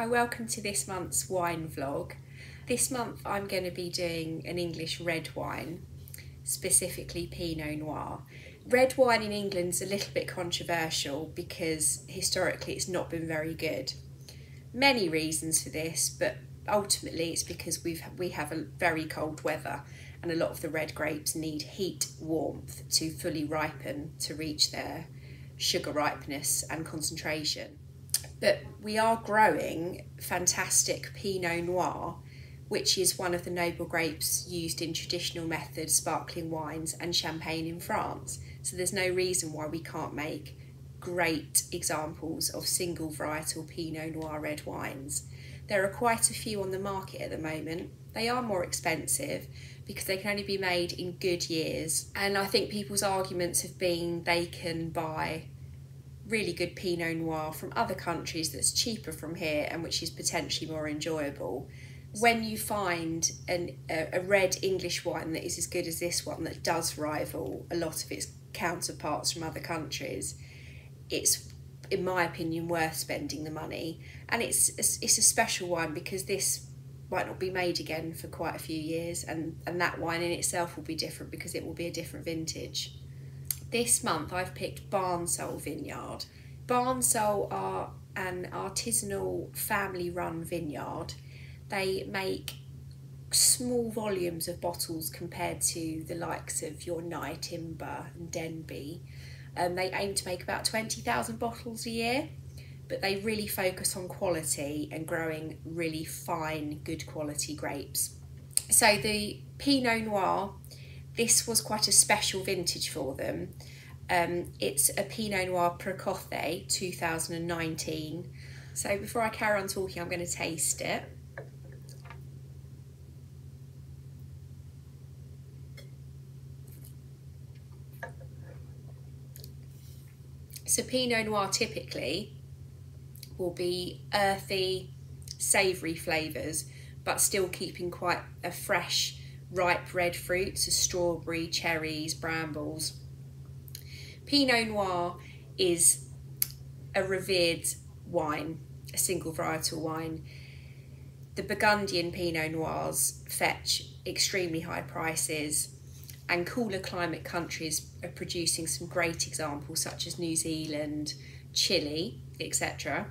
Hi, welcome to this month's wine vlog. This month I'm going to be doing an English red wine, specifically Pinot Noir. Red wine in England's a little bit controversial because historically it's not been very good. Many reasons for this, but ultimately it's because we have a very cold weather and a lot of the red grapes need heat, warmth to fully ripen to reach their sugar ripeness and concentration. But we are growing fantastic Pinot Noir, which is one of the noble grapes used in traditional method sparkling wines and champagne in France. So there's no reason why we can't make great examples of single varietal Pinot Noir red wines. There are quite a few on the market at the moment. They are more expensive because they can only be made in good years. And I think people's arguments have been they can buy really good Pinot Noir from other countries that's cheaper from here and which is potentially more enjoyable. When you find a red English wine that is as good as this one that does rival a lot of its counterparts from other countries, it's, in my opinion, worth spending the money. And it's a special wine because this might not be made again for quite a few years, and that wine in itself will be different because it will be a different vintage. This month I've picked Barnsole Vineyard. Barnsole are an artisanal family-run vineyard. They make small volumes of bottles compared to the likes of your Nye Timber and Denby. They aim to make about 20,000 bottles a year, but they really focus on quality and growing really fine, good quality grapes. So the Pinot Noir, this was quite a special vintage for them. It's a Pinot Noir précoce 2019. So before I carry on talking, I'm going to taste it. So Pinot Noir typically will be earthy, savoury flavours, but still keeping quite a fresh, ripe red fruit, so strawberry, cherries, brambles. Pinot Noir is a revered wine, a single varietal wine. The Burgundian Pinot Noirs fetch extremely high prices, and cooler climate countries are producing some great examples such as New Zealand, Chile, etc.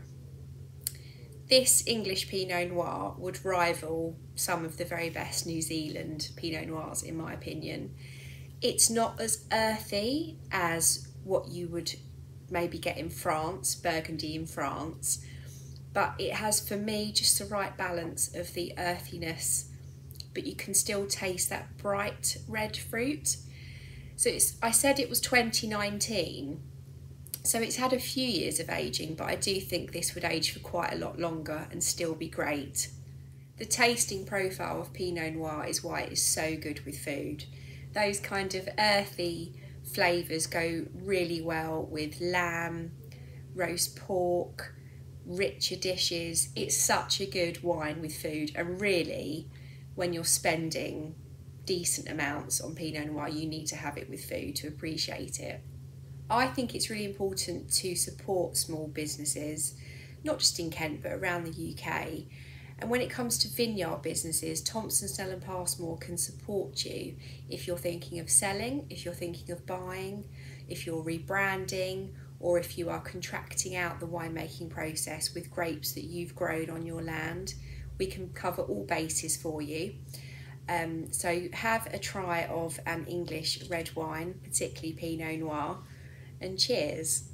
This English Pinot Noir would rival some of the very best New Zealand Pinot Noirs in my opinion. It's not as earthy as what you would maybe get in France, Burgundy in France, but it has for me just the right balance of the earthiness, but you can still taste that bright red fruit. So I said it was 2019, so it's had a few years of aging, but I do think this would age for quite a lot longer and still be great. The tasting profile of Pinot Noir is why it is so good with food. Those kind of earthy flavours go really well with lamb, roast pork, richer dishes. It's such a good wine with food, and really when you're spending decent amounts on Pinot Noir you need to have it with food to appreciate it. I think it's really important to support small businesses, not just in Kent but around the UK. And when it comes to vineyard businesses, Thompson, Snell & Passmore can support you if you're thinking of selling, if you're thinking of buying, if you're rebranding, or if you are contracting out the winemaking process with grapes that you've grown on your land. We can cover all bases for you. So have a try of an English red wine, particularly Pinot Noir, and cheers.